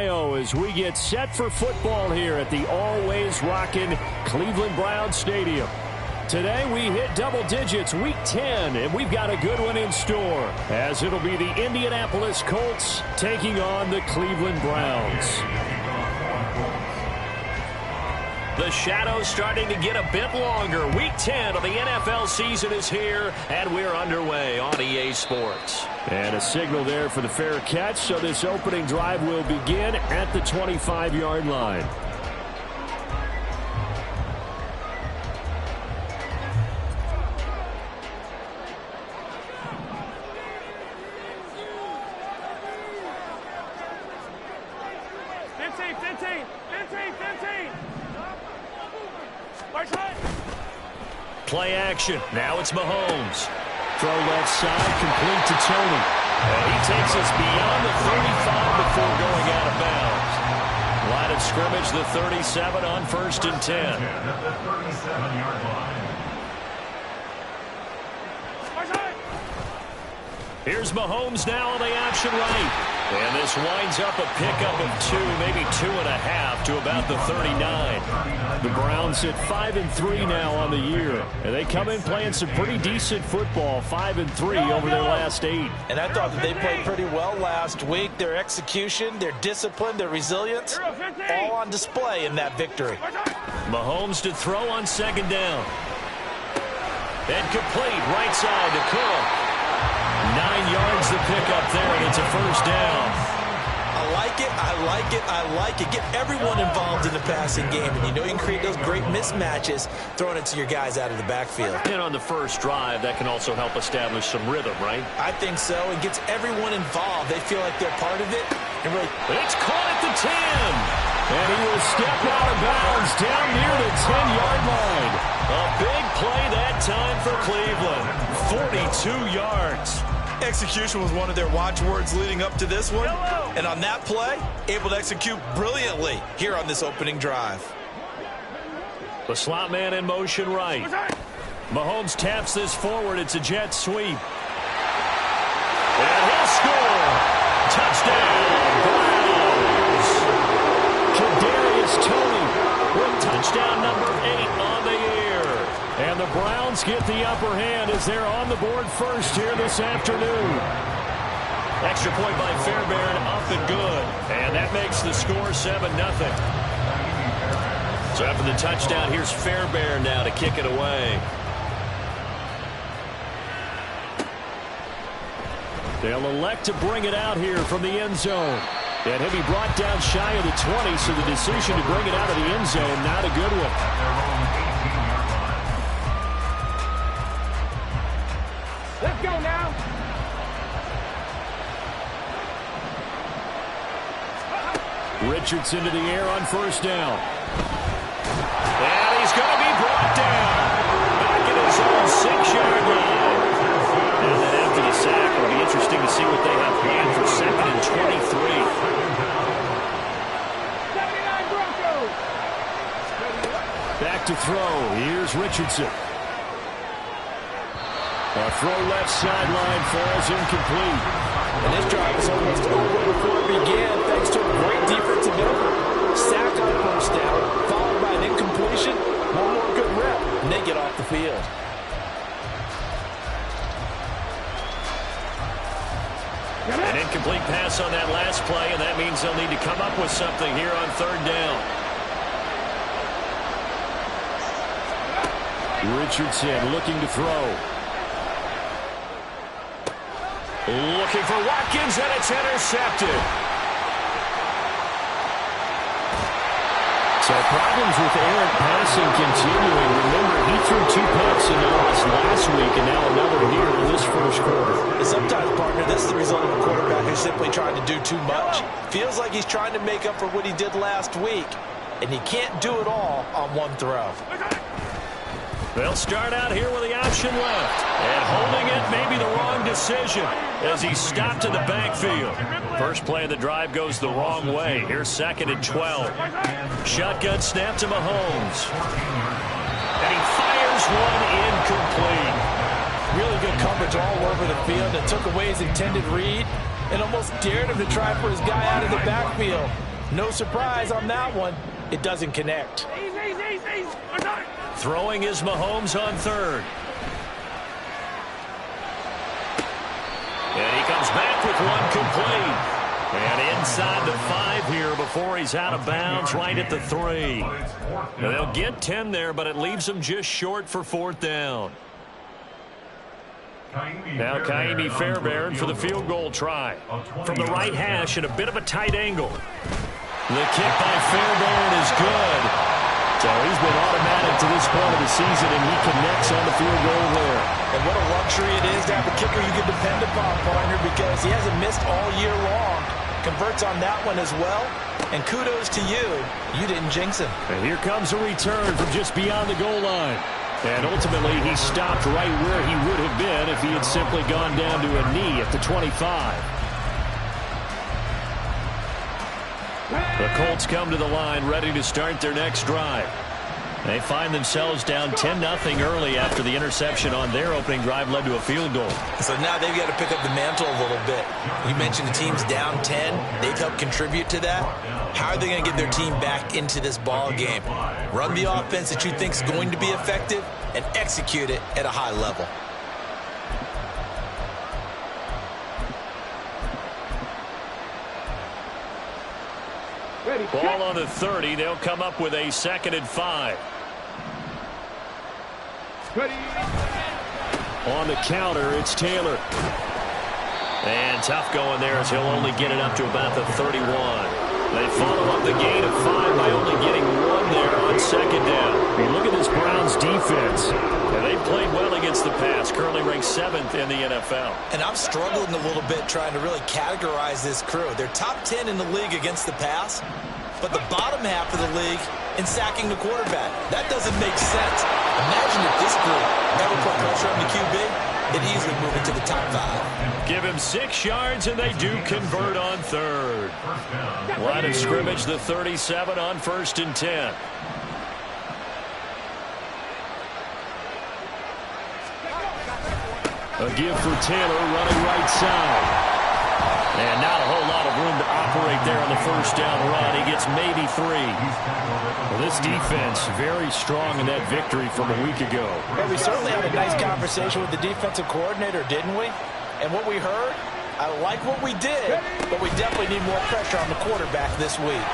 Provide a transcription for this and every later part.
Ohio, as we get set for football here at the always rockin' Cleveland Browns Stadium. Today we hit double digits, week 10, and we've got a good one in store, as it'll be the Indianapolis Colts taking on the Cleveland Browns. The shadow's starting to get a bit longer. Week 10 of the NFL season is here, and we're underway on EA Sports. And a signal there for the fair catch, so this opening drive will begin at the 25-yard line. Play action. Now it's Mahomes. Throw left side, complete to Tony. And he takes us beyond the 35 before going out of bounds. Line of scrimmage, the 37 on 1st and 10. Here's Mahomes now on the option right. And this winds up a pickup of 2, maybe 2.5 to about the 39. The Browns hit 5-3 now on the year. And they come in playing some pretty decent football, 5-3 over their last 8. And I thought that they played pretty well last week. Their execution, their discipline, their resilience, all on display in that victory. Mahomes to throw on 2nd down. And complete, right side to Cook. 9 yards the pickup there, and it's a 1st down. I like it, I like it, I like it. Get everyone involved in the passing game, and you know you can create those great mismatches throwing it to your guys out of the backfield. And on the first drive, that can also help establish some rhythm, right? I think so. It gets everyone involved. They feel like they're part of it. And really, it's caught at the 10. And he will step out of bounds down near the 10-yard line. A big play that time for Cleveland. 42 yards. Execution was one of their watchwords leading up to this one. And on that play, able to execute brilliantly here on this opening drive. The slot man in motion right. Mahomes taps this forward. It's a jet sweep. And he'll score. Touchdown, Browns. Kadarius Toney with touchdown number 8 on the year. And the Browns get the upper hand as they're on the board first here this afternoon. Extra point by Fairbairn, up and good. And that makes the score 7-0. So after the touchdown, here's Fairbairn now to kick it away. They'll elect to bring it out here from the end zone. And he'll be brought down shy of the 20, so the decision to bring it out of the end zone, not a good one. Let's go now. Richardson to the air on 1st down. And he's going to be brought down. Back at his own 6-yard line. And then after the sack, it'll be interesting to see what they have planned for 2nd and 23. 79 Broncos. Back to throw. Here's Richardson. A throw left sideline falls incomplete. And this drive is almost over before it began, thanks to a great defensive effort. Sack on 1st down, followed by an incompletion. One more good rep, and they get off the field. An incomplete pass on that last play, and that means they'll need to come up with something here on 3rd down. Richardson looking to throw. Looking for Watkins, and it's intercepted. So problems with errant passing continuing. Remember, he threw 2 picks in the loss last week, and now another here in this first quarter. And sometimes, partner, this is the result of a quarterback who's simply trying to do too much. Feels like he's trying to make up for what he did last week, and he can't do it all on one throw. They'll start out here with the option left. And holding it may be the wrong decision as he's stopped in the backfield. First play of the drive goes the wrong way. Here's 2nd and 12. Shotgun snap to Mahomes. And he fires one incomplete. Really good coverage all over the field that took away his intended read and almost dared him to try for his guy out of the backfield. No surprise on that one. It doesn't connect. Throwing is Mahomes on third. And he comes back with one complete. And inside the 5 here before he's out of bounds, right at the 3. Now they'll get 10 there, but it leaves them just short for 4th down. Now Kaimi Fairbairn for the field goal try. From the right hash at a bit of a tight angle. The kick by Fairbairn is good. So he's been automatic to this point of the season, and he connects on the field goal there. And what a luxury it is to have a kicker you can depend upon, partner, because he hasn't missed all year long. Converts on that one as well. And kudos to you. You didn't jinx him. And here comes a return from just beyond the goal line. And ultimately, he stopped right where he would have been if he had simply gone down to a knee at the 25. The Colts come to the line ready to start their next drive. They find themselves down 10-0 early after the interception on their opening drive led to a field goal. So now they've got to pick up the mantle a little bit. You mentioned the team's down 10. They've helped contribute to that. How are they going to get their team back into this ball game? Run the offense that you think is going to be effective and execute it at a high level. Ball on the 30. They'll come up with a 2nd and 5. On the counter, it's Taylor. And tough going there as he'll only get it up to about the 31. They follow up the gain of 5 by only getting 1 there on 2nd down. I mean, look at this Browns defense. And they played well against the pass, currently ranked 7th in the NFL. And I'm struggling a little bit trying to really categorize this crew. They're top 10 in the league against the pass, but the bottom half of the league in sacking the quarterback. That doesn't make sense. Imagine if this group never put pressure on the QB, it'd easily move into the top 5. Give him 6 yards, and they do convert on 3rd. Line of scrimmage, the 37 on 1st and 10. A give for Taylor running right side. And not a whole lot of room to operate there on the 1st down run. He gets maybe 3. Well, this defense very strong in that victory from a week ago. Well, we certainly had a nice conversation with the defensive coordinator, didn't we? And what we heard, I like what we did, but we definitely need more pressure on the quarterback this week.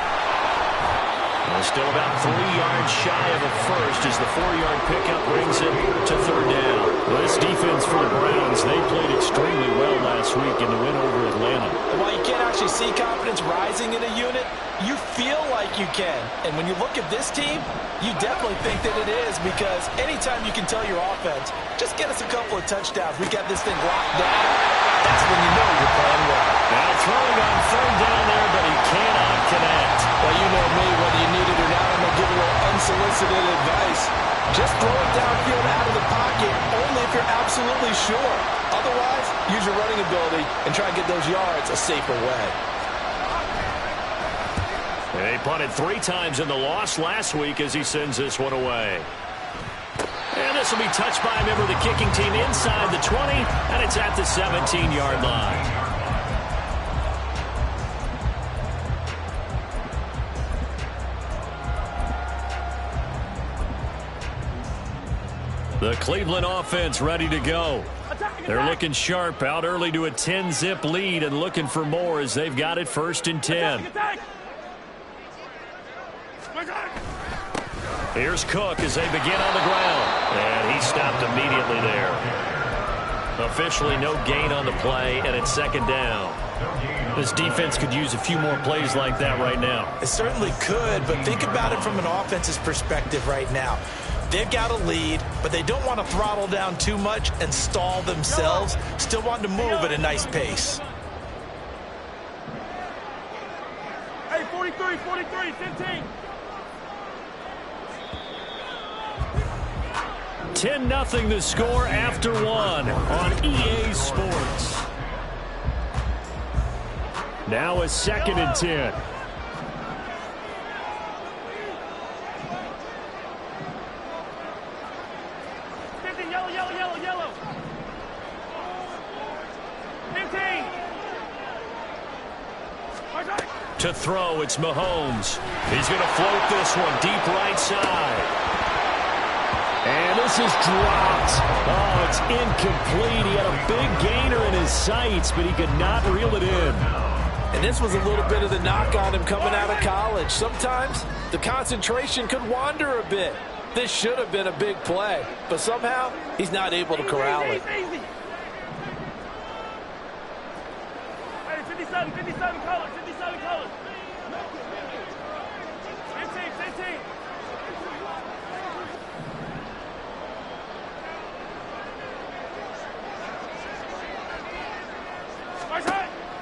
Well, still about 3 yards shy of a first as the 4-yard pickup brings it to 3rd down. Well, this defense for the Browns, they played extremely well last week in the win over Atlanta. And while you can't actually see confidence rising in a unit, you feel like you can. And when you look at this team, you definitely think that it is, because anytime you can tell your offense, just get us a couple of touchdowns, we got this thing locked down, that's when you know you're playing well. Now throwing on 3rd down there, but he cannot connect. Well, you know me, whether you need it or not, I'm going to give a little unsolicited advice. Just throw it downfield out of the pocket, only if you're absolutely sure. Otherwise, use your running ability and try and get those yards a safer way. They punted 3 times in the loss last week as he sends this one away. And this will be touched by a member of the kicking team inside the 20, and it's at the 17-yard line. The Cleveland offense ready to go. They're looking sharp, out early to a 10-zip lead and looking for more as they've got it 1st and 10. Here's Cook as they begin on the ground. And he stopped immediately there. Officially no gain on the play, and it's 2nd down. This defense could use a few more plays like that right now. It certainly could, but think about it from an offense's perspective right now. They've got a lead, but they don't want to throttle down too much and stall themselves. Still want to move at a nice pace. Hey, 43, 15. 10-0 the score after 1 on EA Sports. Now a 2nd and 10. Yellow. 15. To throw, it's Mahomes. He's going to float this one deep right side. And this is dropped. Oh, it's incomplete. He had a big gainer in his sights, but he could not reel it in. And this was a little bit of the knock on him coming out of college. Sometimes the concentration could wander a bit. This should have been a big play, but somehow he's not able to corral it. Hey, 57 colors, 57 colors. 15.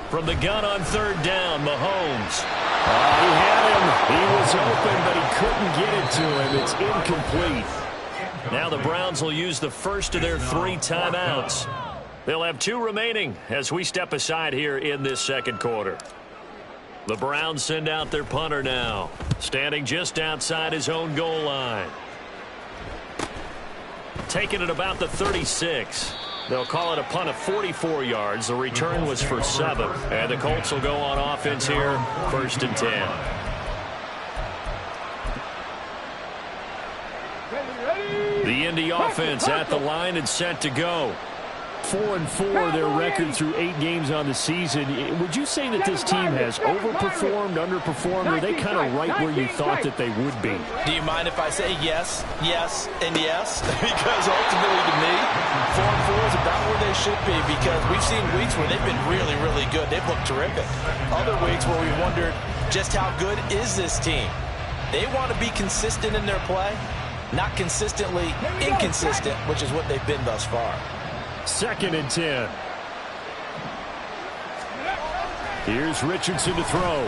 From the gun on third down, Mahomes. He had him. He was open, but he couldn't get it to him. It's incomplete. Now the Browns will use the first of their 3 timeouts. They'll have 2 remaining as we step aside here in this second quarter. The Browns send out their punter now, standing just outside his own goal line. Taking it about the 36. They'll call it a punt of 44 yards. The return was for 7. And the Colts will go on offense here, 1st and 10. The Indy offense at the line and set to go. 4-4 their record through 8 games on the season. Would you say that this team has overperformed, underperformed, or are they kind of right where you thought that they would be? Do you mind if I say yes, yes, and yes? Because ultimately to me, 4-4 is about where they should be, because we've seen weeks where they've been really, really good. They've looked terrific. Other weeks where we wondered just how good is this team. They want to be consistent in their play, not consistently inconsistent, which is what they've been thus far. 2nd and 10. Here's Richardson to throw.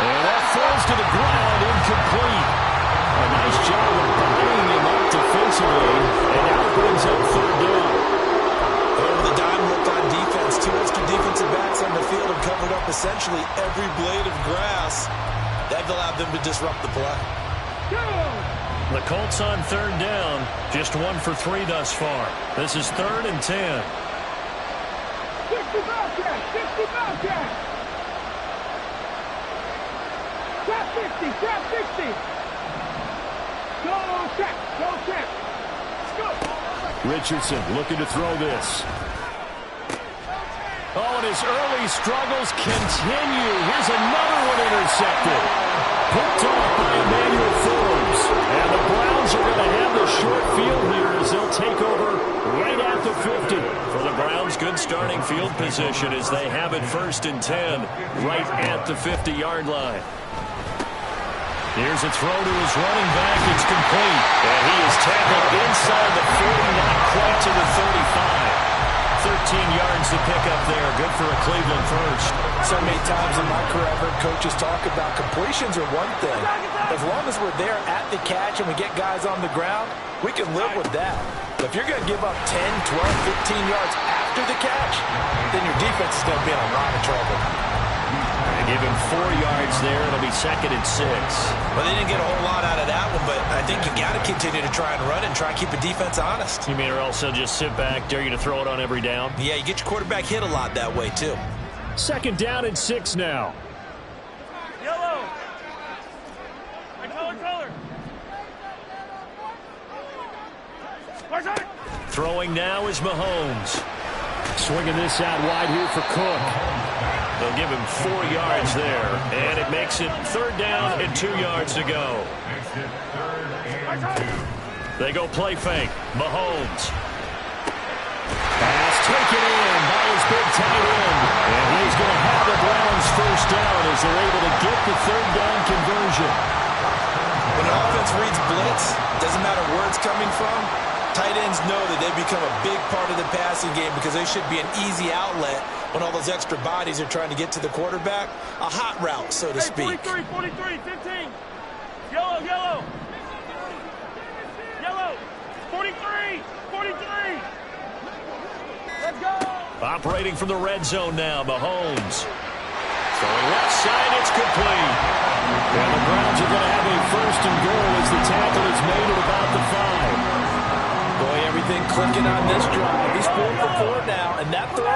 And that falls to the ground, incomplete. A nice job of binding him up defensively, and now it brings up 3rd down. Over the dime look on defense. 2 extra defensive backs on the field have covered up essentially every blade of grass. That allowed them to disrupt the play. The Colts on 3rd down, just 1 for 3 thus far. This is 3rd and 10. 60 Bobcat. Trap 60. Go check. Richardson looking to throw this. Oh, and his early struggles continue. Here's another one intercepted. Picked off by Emmanuel Forbes. And the Browns are going to have the short field here as they'll take over right at the 50. For the Browns, good starting field position as they have it 1st and 10 right at the 50-yard line. Here's a throw to his running back. It's complete. And he is tackled inside the 40, not quite to the 35. 13 yards to pick up there. Good for a Cleveland first. So many times in my career I've heard coaches talk about completions are one thing. As long as we're there at the catch and we get guys on the ground, we can live with that. But if you're going to give up 10, 12, 15 yards after the catch, then your defense is going to be in a lot of trouble. Give him 4 yards there. It'll be 2nd and 6. Well, they didn't get a whole lot out of that one, but I think you got to continue to try and run and try and keep the defense honest. You mean or else they'll just sit back, dare you to throw it on every down? Yeah, you get your quarterback hit a lot that way, too. 2nd down and 6 now. Yellow. Color. Throwing now is Mahomes. Swinging this out wide here for Cook. They'll give him 4 yards there, and it makes it 3rd down and 2 yards to go. They go play fake. Mahomes. Pass taken in by his big tight end. And he's going to have the Browns 1st down as they're able to get the 3rd down conversion. When an offense reads blitz, doesn't matter where it's coming from, tight ends know that they become a big part of the passing game because they should be an easy outlet when all those extra bodies are trying to get to the quarterback. A hot route, so to speak. 43, 15. Yellow. 43. Let's go. Operating from the red zone now, Mahomes. Throwing left side, it's complete. And the Browns are going to have a 1st and goal as the tackle is made at about the 5. Boy, everything clicking on this drive. He's 4 for 4 now, and that throw,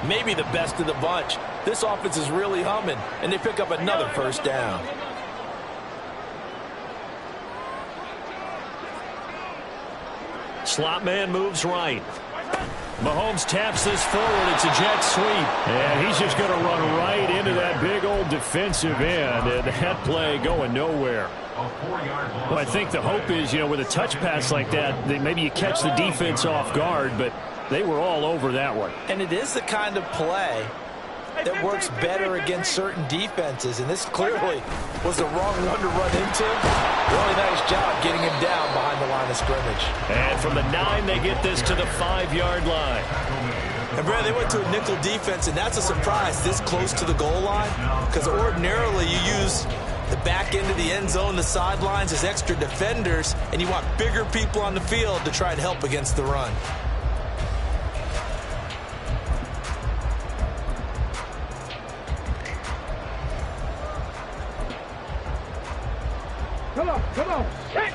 maybe the best of the bunch. This offense is really humming, and they pick up another first down. Slot man moves right. Mahomes taps this forward. It's a jet sweep. And he's just going to run right into that big old defensive end. And that play going nowhere. Well, I think the hope is, with a touch pass like that, maybe you catch the defense off guard, but they were all over that one. And it is the kind of play that works better against certain defenses, and this clearly was the wrong one to run into. Really nice job getting him down behind the line of scrimmage. And from the 9, they get this to the 5-yard line. And Brad, they went to a nickel defense, and that's a surprise this close to the goal line, because ordinarily you use the back end of the end zone, the sidelines as extra defenders, and you want bigger people on the field to try and help against the run. Come on. Hit.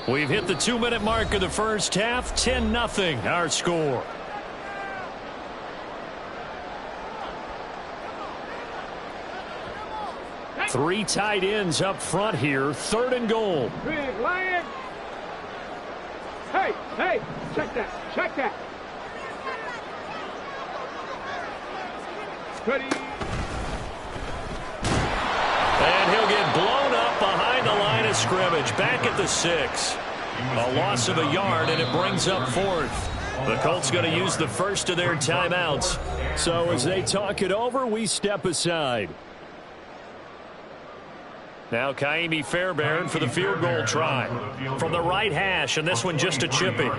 We've hit the 2-minute mark of the first half. 10-0 our score. Three tight ends up front here. 3rd and goal. Big Lion. Hey, check that. Ready. And he'll get blown up behind the line of scrimmage. Back at the 6. A loss of a yard, and it brings up 4th. The Colts going to use the first of their timeouts. So as they talk it over, we step aside. Now Kaimi Fairbairn for the field goal try. From the right hash, and this one just a chippy.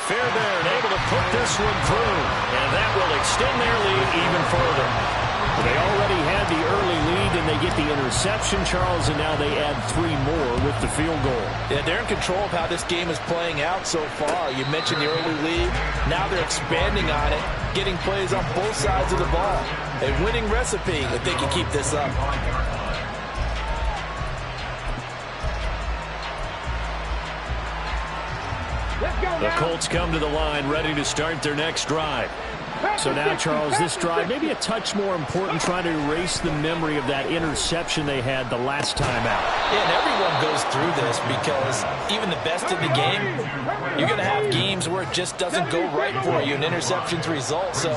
Fairbairn able to put this one through, and that will extend their lead even further. They already had the early lead, and they get the interception, Charles, and now they add 3 more with the field goal. Yeah, they're in control of how this game is playing out so far. You mentioned the early lead. Now they're expanding on it, getting plays on both sides of the ball. A winning recipe if they can keep this up. The Colts come to the line ready to start their next drive. So now, Charles, this drive maybe a touch more important, trying to erase the memory of that interception they had the last time out. Yeah, and everyone goes through this because even the best in the game, you're going to have games where it just doesn't go right for you, and interceptions result. So,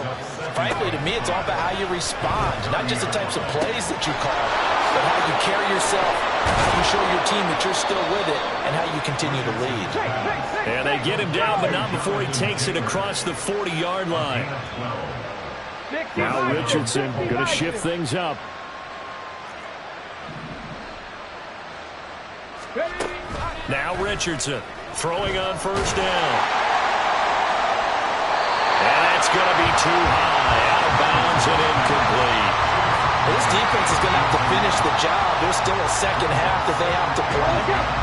frankly, to me, it's all about how you respond, not just the types of plays that you call, but how you carry yourself, how you show your team that you're still with it, and how you continue to lead. And they get him down, but not before he takes it across the 40-yard line. Now Richardson going to shift things up. Now Richardson throwing on first down. And that's going to be too high. Out of bounds and incomplete. This defense is going to have to finish the job. There's still a second half that they have to play.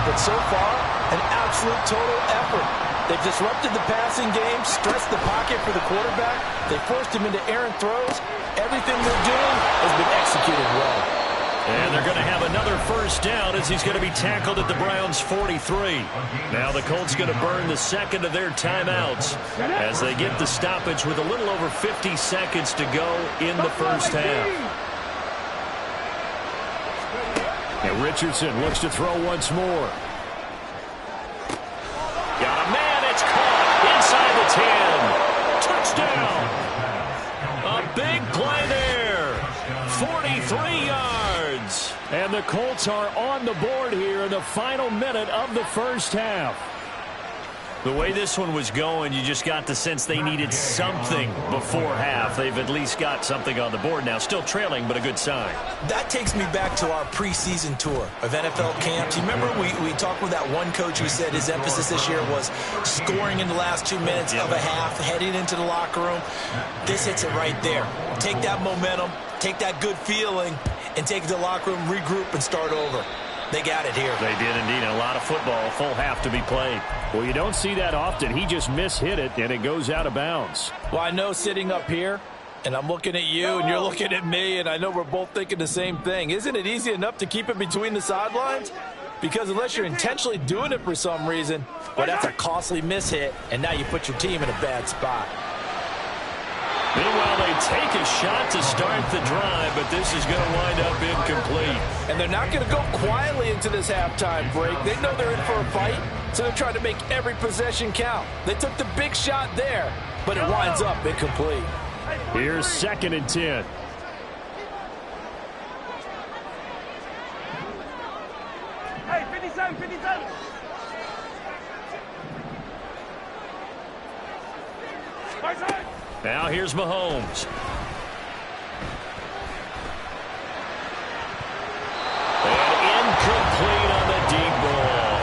But so far, an absolute total effort. They've disrupted the passing game, stressed the pocket for the quarterback. They forced him into errant throws. Everything they're doing has been executed well. And they're going to have another first down as he's going to be tackled at the Browns' 43. Now the Colts going to burn the second of their timeouts as they get the stoppage with a little over 50 seconds to go in the first half. And Richardson looks to throw once more. Got a man, it's caught inside the 10. Touchdown. A big play there. 43 yards. And the Colts are on the board here in the final minute of the first half. The way this one was going, you just got the sense they needed something before half. They've at least got something on the board now. Still trailing, but a good sign. That takes me back to our preseason tour of NFL camps. You remember we talked with that one coach who said his emphasis this year was scoring in the last 2 minutes of a half, heading into the locker room. This hits it right there. Take that momentum, take that good feeling, and take it to the locker room, regroup, and start over. They got it here. They did indeed. A lot of football, full half to be played. Well, you don't see that often. He just mishit it, and it goes out of bounds. Well, I know sitting up here, And I'm looking at you, and you're looking at me, and I know we're both thinking the same thing. Isn't it easy enough to keep it between the sidelines? Because unless you're intentionally doing it for some reason, well, that's a costly mishit, and now you put your team in a bad spot. Meanwhile, they take a shot to start the drive, but this is going to wind up incomplete. And they're not going to go quietly into this halftime break. They know they're in for a fight, so they're trying to make every possession count. They took the big shot there, but it winds up incomplete. Here's 2nd and 10. Hey, 57, 57. Now here's Mahomes. And incomplete on the deep ball.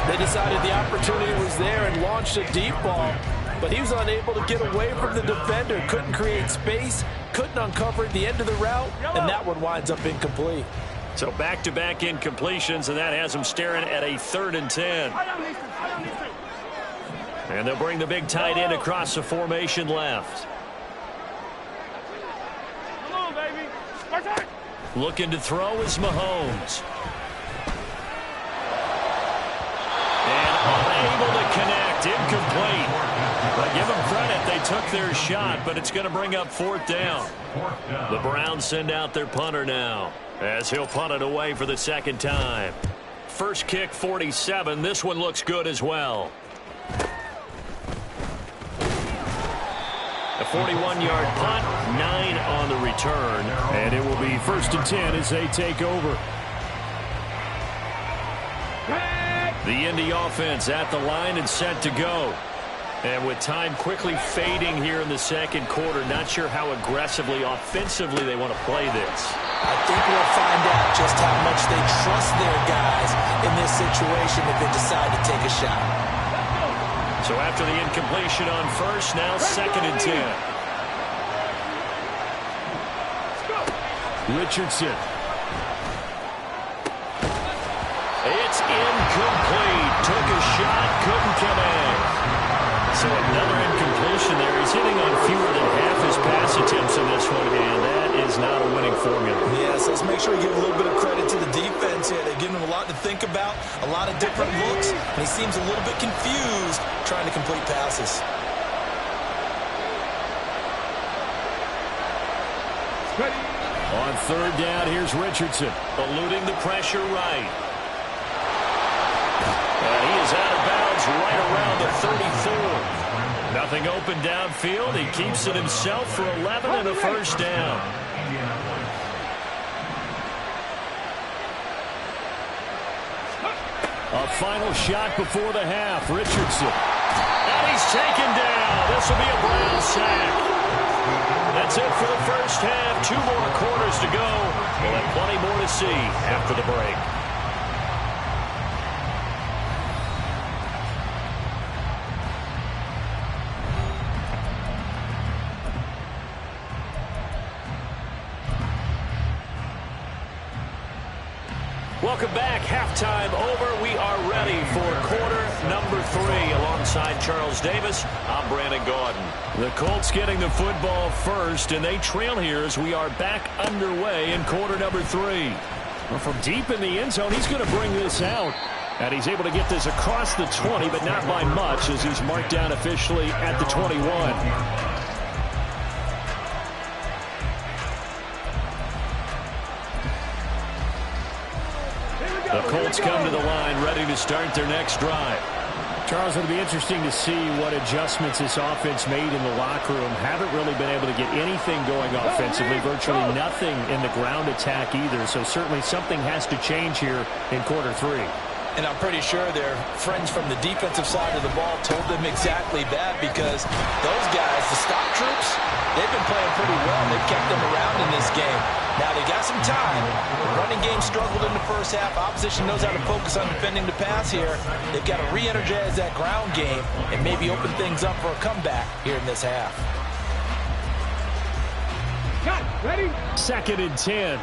They decided the opportunity was there and launched a deep ball, but he was unable to get away from the defender. Couldn't create space, couldn't uncover the end of the route, and that one winds up incomplete. So back-to-back incompletions, and that has them staring at a 3rd and 10. And they'll bring the big tight end across the formation left. Come on, baby. Looking to throw is Mahomes. And unable to connect. Incomplete. But give them credit. They took their shot, but it's going to bring up 4th down. The Browns send out their punter now, as he'll punt it away for the 2nd time. First kick, 47. This one looks good as well. A 41-yard punt, 9 on the return. And it will be 1st and 10 as they take over. The Indy offense at the line and set to go. And with time quickly fading here in the 2nd quarter, not sure how aggressively, offensively they want to play this. I think we'll find out just how much they trust their guys in this situation if they decide to take a shot. So after the incompletion on first, now 2nd and 10. Richardson. It's incomplete. Took a shot, couldn't connect. So another incompletion there. He's hitting on fewer than half his pass attempts in this one, and that is not a winning formula. Yes, let's make sure we give a little bit of credit to the defense here. They're giving him a lot to think about, a lot of different looks, and he seems a little bit confused trying to complete passes. On 3rd down, here's Richardson, eluding the pressure right. And he is out of bounds right around the 34. Nothing open downfield. He keeps it himself for 11 and a 1st down. A final shot before the half. Richardson. And he's taken down. This will be a Brown sack. That's it for the 1st half. 2 more quarters to go. We'll have plenty more to see after the break. Welcome back. Halftime over. We are ready for quarter number 3. Alongside Charles Davis, I'm Brandon Gaudin. The Colts getting the football first, and they trail here as we are back underway in quarter number 3. Well, from deep in the end zone, he's going to bring this out. And he's able to get this across the 20, but not by much, as he's marked down officially at the 21. The Colts come to the line ready to start their next drive. Charles, it'll be interesting to see what adjustments this offense made in the locker room. Haven't really been able to get anything going offensively, virtually nothing in the ground attack either. So certainly something has to change here in quarter 3. And I'm pretty sure their friends from the defensive side of the ball told them exactly that, because those guys, the stock troops, they've been playing pretty well. They've kept them around in this game. Now they got some time. The running game struggled in the first half. Opposition knows how to focus on defending the pass here. They've got to re-energize that ground game and maybe open things up for a comeback here in this half. Cut. Ready? 2nd and 10.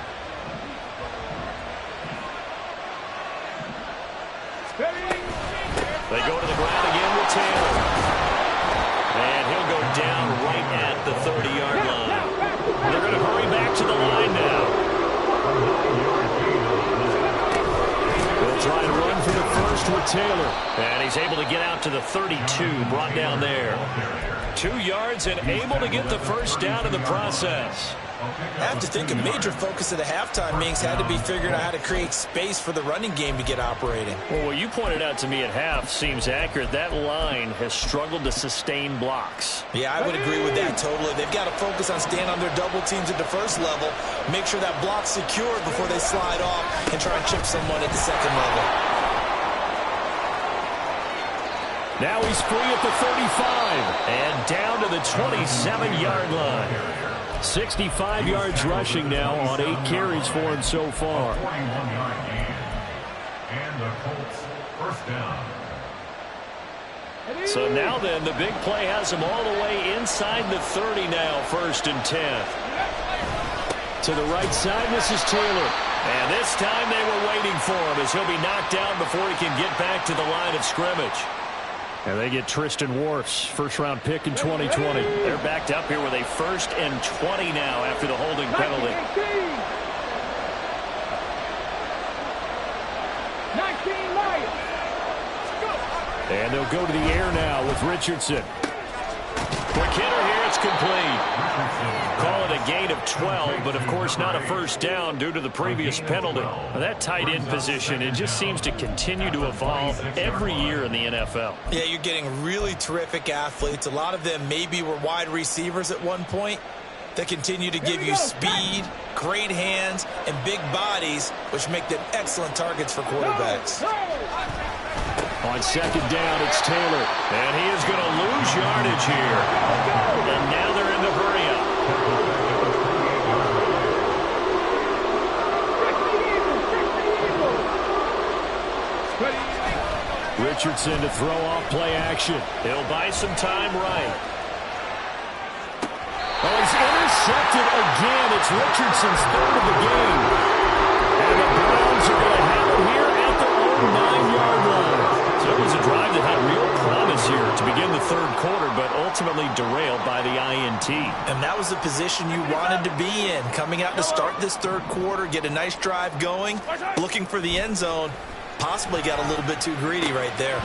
They go to the ground again with Taylor. And he'll go down right at the 30-yard line. Taylor. And he's able to get out to the 32, brought down there. 2 yards and able to get the first down in the process. I have to think a major focus of the halftime meetings had to be figuring out how to create space for the running game to get operating. Well, what you pointed out to me at half seems accurate. That line has struggled to sustain blocks. Yeah, I would agree with that totally. They've got to focus on staying on their double teams at the first level, make sure that block's secured before they slide off and try and chip someone at the second level. Now he's free at the 35 and down to the 27-yard line. 65 yards rushing now on 8 carries for him so far. So now then, the big play has him all the way inside the 30 now, 1st and 10. To the right side, this is Taylor. And this time they were waiting for him as he'll be knocked down before he can get back to the line of scrimmage. And they get Tristan Wirfs, first-round pick in 2020. They're backed up here with a 1st and 20 now after the holding penalty. 19 Myers. And they'll go to the air now with Richardson. Quick hitter here, it's complete. Call it a gain of 12, but of course not a first down due to the previous penalty. Now, that tight end position, it just seems to continue to evolve every year in the NFL. Yeah, you're getting really terrific athletes. A lot of them maybe were wide receivers at one point that continue to give you speed, great hands, and big bodies, which make them excellent targets for quarterbacks. On 2nd down, it's Taylor. And he is going to lose yardage here. And now they're in the hurry-up. Richardson to throw off play action. He'll buy some time right. Oh, he's intercepted again. It's Richardson's 3rd of the game. And the Browns are going to have it here at their own 9-yard line. So it was a drive that had real promise here to begin the 3rd quarter, but ultimately derailed by the INT. And that was the position you wanted to be in. Coming out to start this 3rd quarter, get a nice drive going, looking for the end zone. Possibly got a little bit too greedy right there.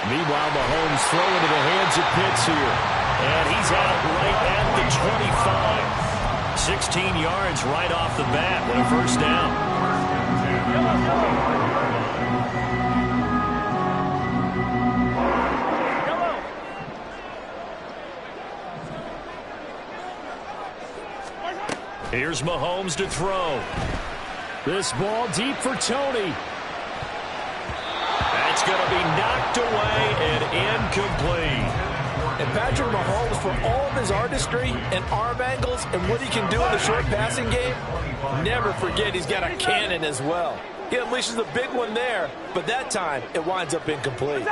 Meanwhile, Mahomes throwing into the hands of Pitts here. And he's out right at the 25. 16 yards right off the bat with a first down. Here's Mahomes to throw. This ball deep for Tony. That's going to be knocked away and incomplete. And Patrick Mahomes, for all of his artistry and arm angles and what he can do in the short passing game, never forget he's got a cannon as well. He unleashes a big one there, but that time it winds up incomplete.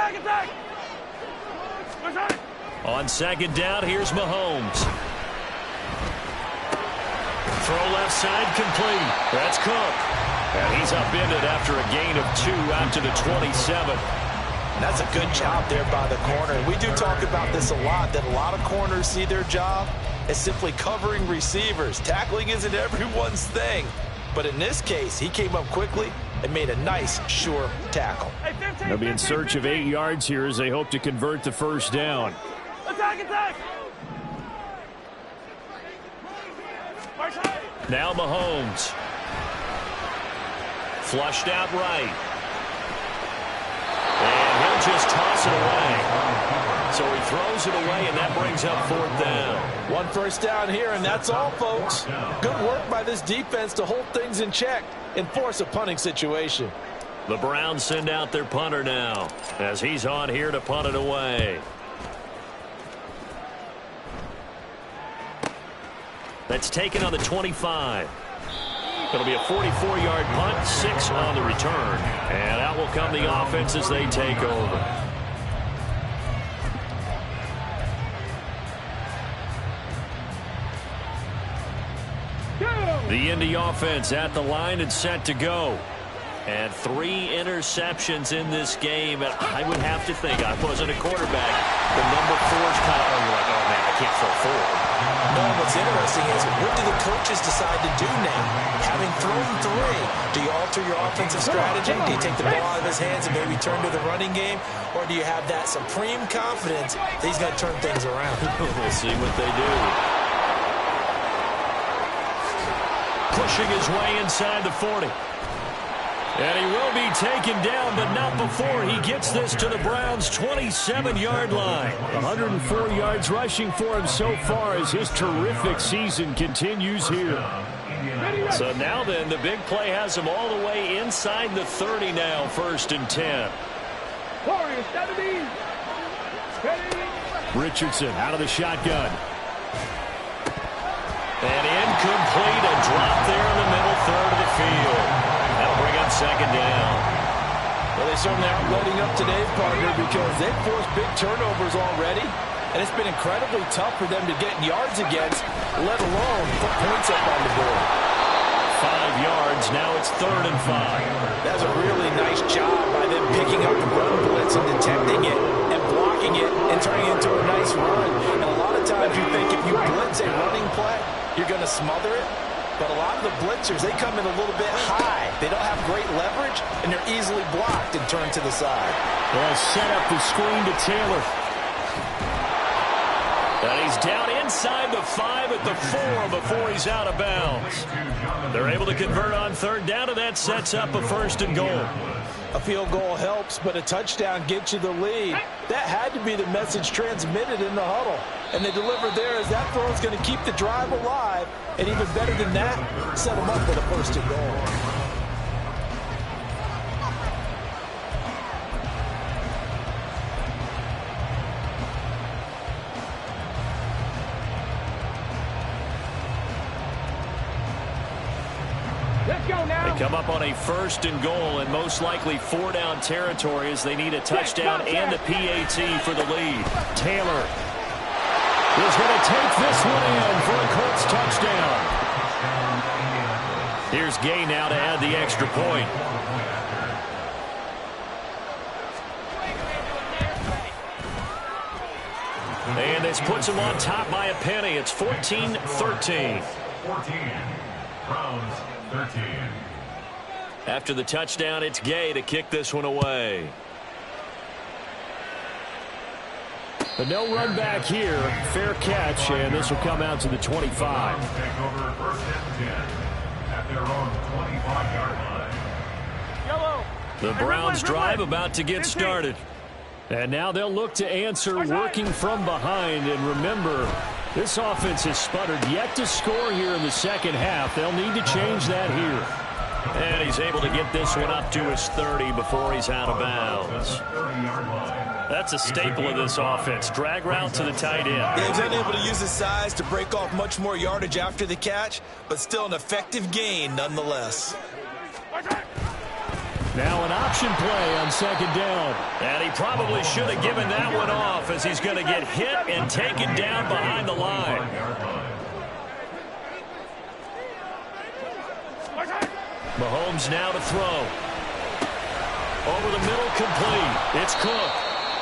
On 2nd down, here's Mahomes. Throw left side complete. That's Cook. And he's upended after a gain of 2 out to the 27. That's a good job there by the corner. And we do talk about this a lot, that a lot of corners see their job as simply covering receivers. Tackling isn't everyone's thing. But in this case, he came up quickly and made a nice, sure tackle. They'll be in search of 8 yards here as they hope to convert the first down. Attack! Now Mahomes. Flushed out right. And he'll just toss it away. So he throws it away, and that brings up 4th down. 1 first down here, and that's all, folks. Good work by this defense to hold things in check and force a punting situation. The Browns send out their punter now as he's on here to punt it away. That's taken on the 25. It'll be a 44-yard punt, 6 on the return. And out will come the offense as they take over. The Indy offense at the line and set to go. And 3 interceptions in this game. And I would have to think, I wasn't a quarterback, the number 4 is kind of, oh, you're like, oh, man, I can't throw 4. No, what's interesting is what do the coaches decide to do now? Having thrown 3, do you alter your offensive strategy? Do you take the ball out of his hands and maybe turn to the running game? Or do you have that supreme confidence that he's going to turn things around? We'll see what they do. Pushing his way inside the 40. And he will be taken down, but not before he gets this to the Browns' 27-yard line. 104 yards rushing for him so far as his terrific season continues here. So now then, the big play has him all the way inside the 30 now, 1st and 10. Richardson out of the shotgun. And incomplete, a drop there in the middle third of the field. That'll bring up 2nd down. Well, they certainly aren't letting up today's partner because they've forced big turnovers already. And it's been incredibly tough for them to get yards against, let alone put points up on the board. 5 yards, now it's 3rd and 5. That's a really nice job by them picking up the run blitz and detecting it and blocking it and turning it into a nice run. And a lot of times you think if you blitz a running play, you're going to smother it. But a lot of the blitzers, they come in a little bit high. They don't have great leverage, and they're easily blocked and turned to the side. They'll set up the screen to Taylor. And he's down inside the 5 at the 4 before he's out of bounds. They're able to convert on 3rd down, and that sets up a 1st and goal. A field goal helps, but a touchdown gets you the lead. That had to be the message transmitted in the huddle. And they delivered there as that throw is going to keep the drive alive. And even better than that, set them up with a 1st and goal. They come up on a 1st and goal and most likely 4-down territory as they need a touchdown and a PAT for the lead. Taylor is going to take this one in for a Colts touchdown. Here's Gay now to add the extra point. And this puts him on top by a penny. It's 14-13. 14. Browns 13. After the touchdown, it's Gay to kick this one away. But no run back here. Fair catch, and this will come out to the 25. Take over 1st and 10 at their own 25-yard line. The Browns drive about to get started. And now they'll look to answer working from behind. And remember, this offense has sputtered yet to score here in the 2nd half. They'll need to change that here. And he's able to get this one up to his 30 before he's out of bounds. That's a staple of this offense. Drag route to the tight end. Yeah, he's unable to use his size to break off much more yardage after the catch, but still an effective gain nonetheless. Now an option play on 2nd down. And he probably should have given that one off as he's going to get hit and taken down behind the line. Mahomes now to throw. Over the middle, complete. It's Cook.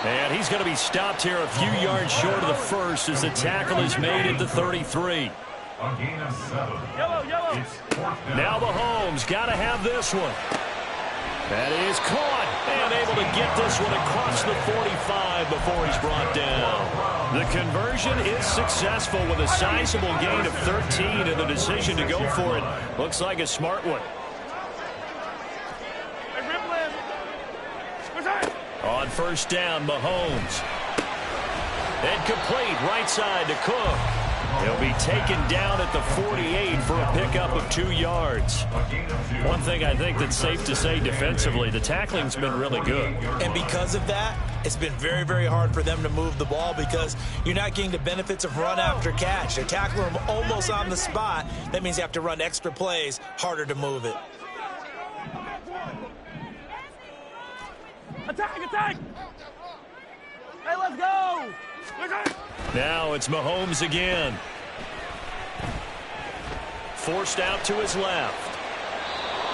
And he's going to be stopped here a few yards short of the 1st as the tackle is made at the 33. A gain of 7. It's 4th down. Now Mahomes got to have this one. That is caught and able to get this one across the 45 before he's brought down. The conversion is successful with a sizable gain of 13, and the decision to go for it looks like a smart one. On 1st down, Mahomes. Incomplete, right side to Cook. He'll be taken down at the 48 for a pickup of 2 yards. One thing I think that's safe to say defensively, the tackling's been really good. And because of that, it's been very, very hard for them to move the ball because you're not getting the benefits of run after catch. They're tackling them almost on the spot. That means they have to run extra plays, harder to move it. Attack, attack! Hey, let's go! Now it's Mahomes again. Forced out to his left.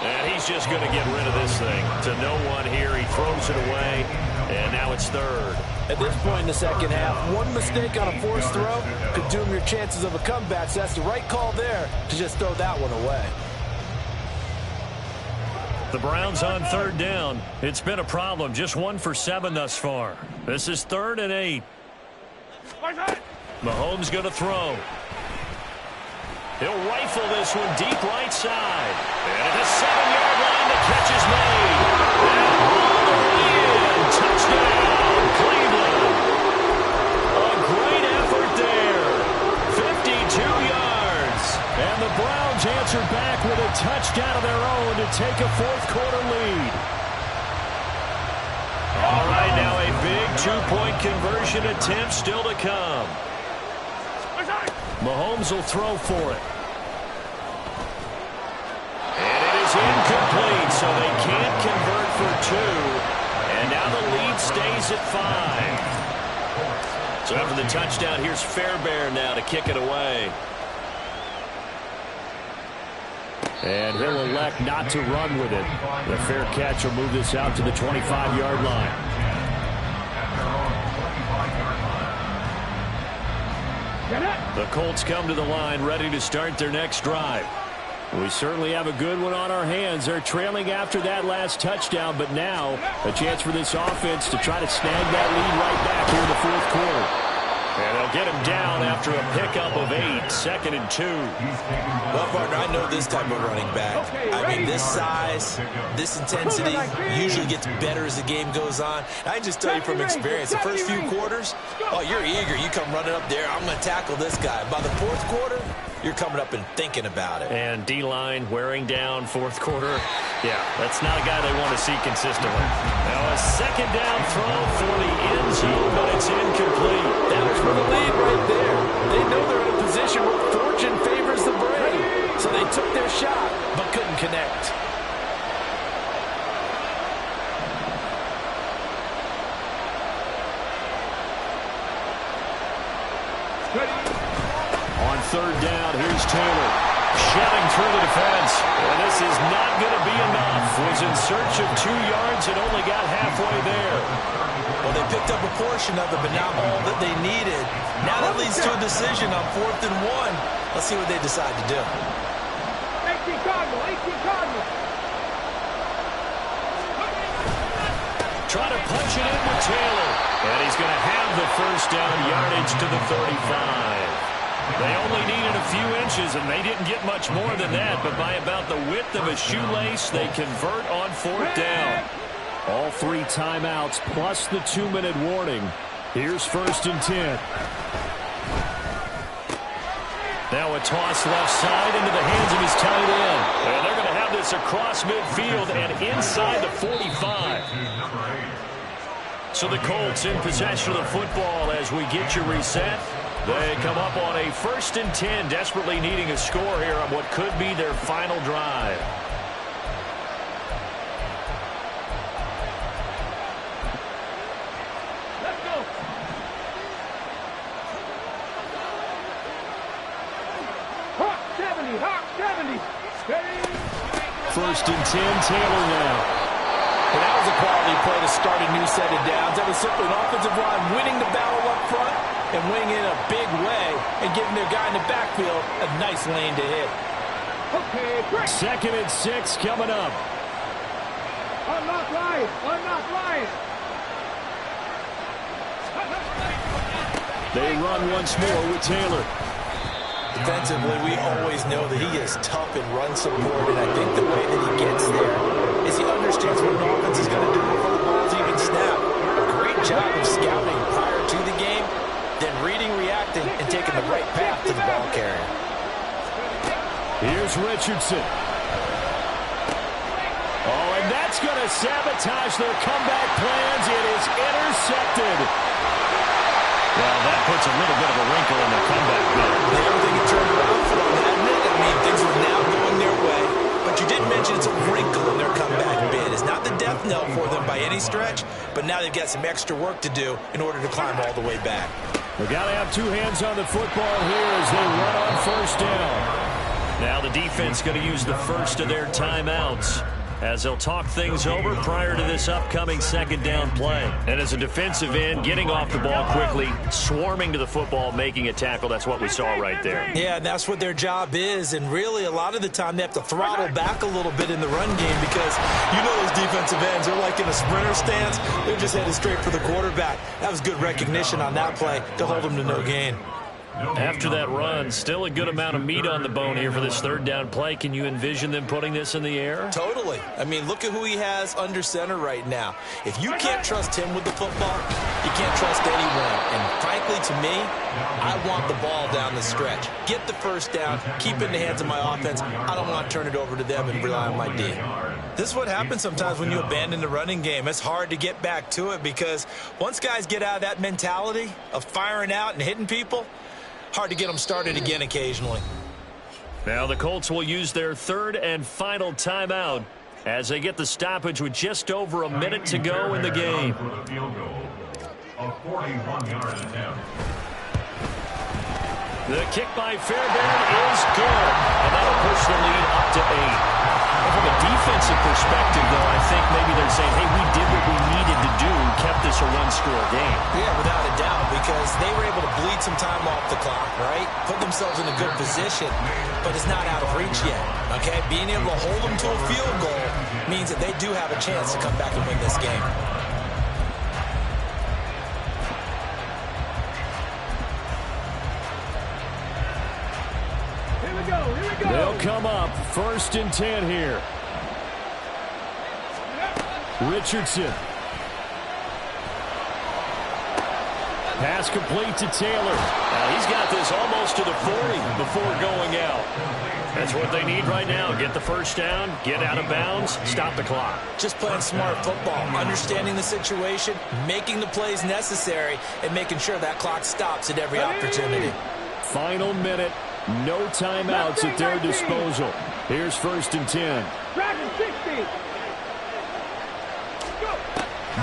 And he's just going to get rid of this thing. To no one here. He throws it away. And now it's third. At this point in the second half, one mistake on a forced throw could doom your chances of a comeback. So that's the right call there to just throw that one away. The Browns on third down. It's been a problem. Just 1 for 7 thus far. This is 3rd and 8. Mahomes going to throw. He'll rifle this one deep right side. And at the 7-yard line, the catch is made. And all the way in. Touchdown, Cleveland. A great effort there. 52 yards. And the Browns answered back with a touchdown of their own to take a fourth-quarter lead. All right, now a big two-point conversion attempt still to come. Mahomes will throw for it. And it is incomplete, so they can't convert for 2. And now the lead stays at 5. So after the touchdown, here's Fairbairn now to kick it away. And he'll elect not to run with it. The fair catch will move this out to the 25-yard line. The Colts come to the line ready to start their next drive. We certainly have a good one on our hands. They're trailing after that last touchdown, but now a chance for this offense to try to snag that lead right back here in the fourth quarter. And they'll get him down after a pickup of 8, 2nd and 2. Well, partner, I know this type of running back. I mean, this size, this intensity usually gets better as the game goes on. I can just tell you from experience, the first few quarters, oh, you're eager. You come running up there, I'm going to tackle this guy. By the fourth quarter, you're coming up and thinking about it. And D-line wearing down fourth quarter. Yeah, that's not a guy they want to see consistently. Now a second down throw for the end zone, but it's incomplete. That was for the lead right there. They know they're in a position where fortune favors the brave. So they took their shot, but couldn't connect. On third down, here's Taylor. Shelling through the defense. And this is not going to be enough. Was in search of 2 yards and only got halfway there. Well, they picked up a portion of it, but not all that they needed. Now that leads to a decision on 4th and 1. Let's see what they decide to do. 18 Cardinal. Try to punch it in with Taylor. And he's going to have the first down yardage to the 35. They only needed a few inches, and they didn't get much more than that. But by about the width of a shoelace, they convert on 4th down. All 3 timeouts plus the 2-minute warning. Here's 1st and 10. Now a toss left side into the hands of his tight end. And they're going to have this across midfield and inside the 45. So the Colts in possession of the football as we get you reset. They come up on a 1st and 10, desperately needing a score here on what could be their final drive. Let's go. Hawk 70. Ready? 1st and 10, Taylor now. And that was a quality play to start a new set of downs. That was simply an offensive line winning the battle up front and winning in a big way and giving their guy in the backfield a nice lane to hit. Okay, break. 2nd and 6 coming up. Unlock line. They run once more with Taylor. Defensively, we always know that he is tough in run support, and I think the way that he gets there is he understands what an offense is going to do before the ball's even snapped. A great job of scouting prior to the game, then reading, reacting, and taking the right path to the ball carrier. Here's Richardson. Oh, and that's going to sabotage their comeback plans. It is intercepted. Well, that puts a little bit of a wrinkle in the comeback there. Everything had turned around for them, hadn't it? I mean, things were now going their way. But you did mention it's a wrinkle in their comeback bid. It's not the death knell for them by any stretch, but now they've got some extra work to do in order to climb all the way back. They've got to have 2 hands on the football here as they run on 1st down. Now the defense going to use the first of their timeouts as they'll talk things over prior to this upcoming second down play. And as a defensive end, getting off the ball quickly, swarming to the football, making a tackle, that's what we saw right there. Yeah, and that's what their job is. And really, a lot of the time, they have to throttle back a little bit in the run game because you know those defensive ends, they're like in a sprinter stance. They're just headed straight for the quarterback. That was good recognition on that play to hold them to no gain. After that run, still a good amount of meat on the bone here for this third down play. Can you envision them putting this in the air? Totally. I mean, look at who he has under center right now. If you can't trust him with the football, you can't trust anyone. And frankly, to me, I want the ball down the stretch. Get the first down, keep it in the hands of my offense. I don't want to turn it over to them and rely on my D. This is what happens sometimes when you abandon the running game. It's hard to get back to it because once guys get out of that mentality of firing out and hitting people, hard to get them started again occasionally. Now the Colts will use their third and final timeout as they get the stoppage with just over a minute to go in the game. The kick by Fairbairn is good, and that'll push the lead up to 8. From a defensive perspective, though, I think maybe they're saying, hey, we did what we needed to do and kept this a one-score game. Yeah, without a doubt, because they were able to bleed some time off the clock, right? Put themselves in a good position, but it's not out of reach yet, okay? Being able to hold them to a field goal means that they do have a chance to come back and win this game. They'll come up 1st and 10 here. Richardson. Pass complete to Taylor. Now he's got this almost to the 40 before going out. That's what they need right now. Get the first down, get out of bounds, stop the clock. Just playing smart football, understanding the situation, making the plays necessary, and making sure that clock stops at every opportunity. Final minute. No timeouts at their disposal. Here's 1st and 10.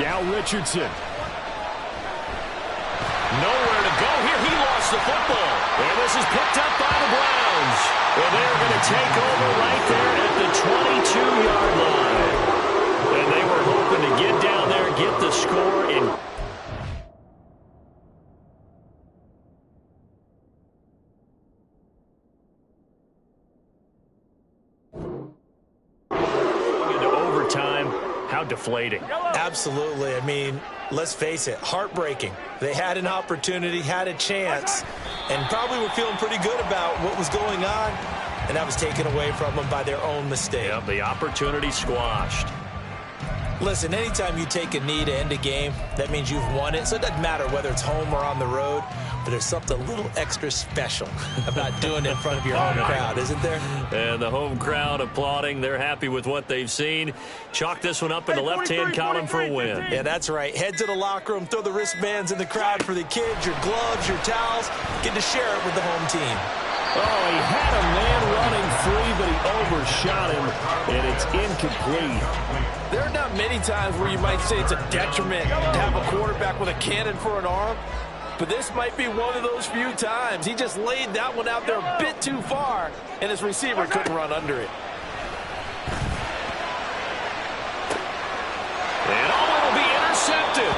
Now Richardson. Nowhere to go here. He lost the football. And this is picked up by the Browns. Well, they're going to take over right there at the 22-yard line. And they were hoping to get down there and get the score in. How deflating. Absolutely. I mean, let's face it, heartbreaking. They had an opportunity, had a chance, and probably were feeling pretty good about what was going on, and that was taken away from them by their own mistake. Yep, the opportunity squashed. Listen, anytime you take a knee to end a game, that means you've won it. So it doesn't matter whether it's home or on the road, but there's something a little extra special about doing it in front of your home crowd, isn't there? And the home crowd applauding. They're happy with what they've seen. Chalk this one up in the left-hand column for a win. Yeah, that's right. Head to the locker room, throw the wristbands in the crowd for the kids, your gloves, your towels. Get to share it with the home team. Oh, he had a man running free, but he overshot him, and it's incomplete. There are not many times where you might say it's a detriment to have a quarterback with a cannon for an arm, but this might be one of those few times. He just laid that one out there a bit too far, and his receiver couldn't run under it. And it'll be intercepted.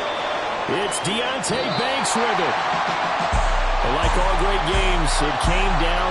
It's Deonte Banks with it. Like all great games, it came down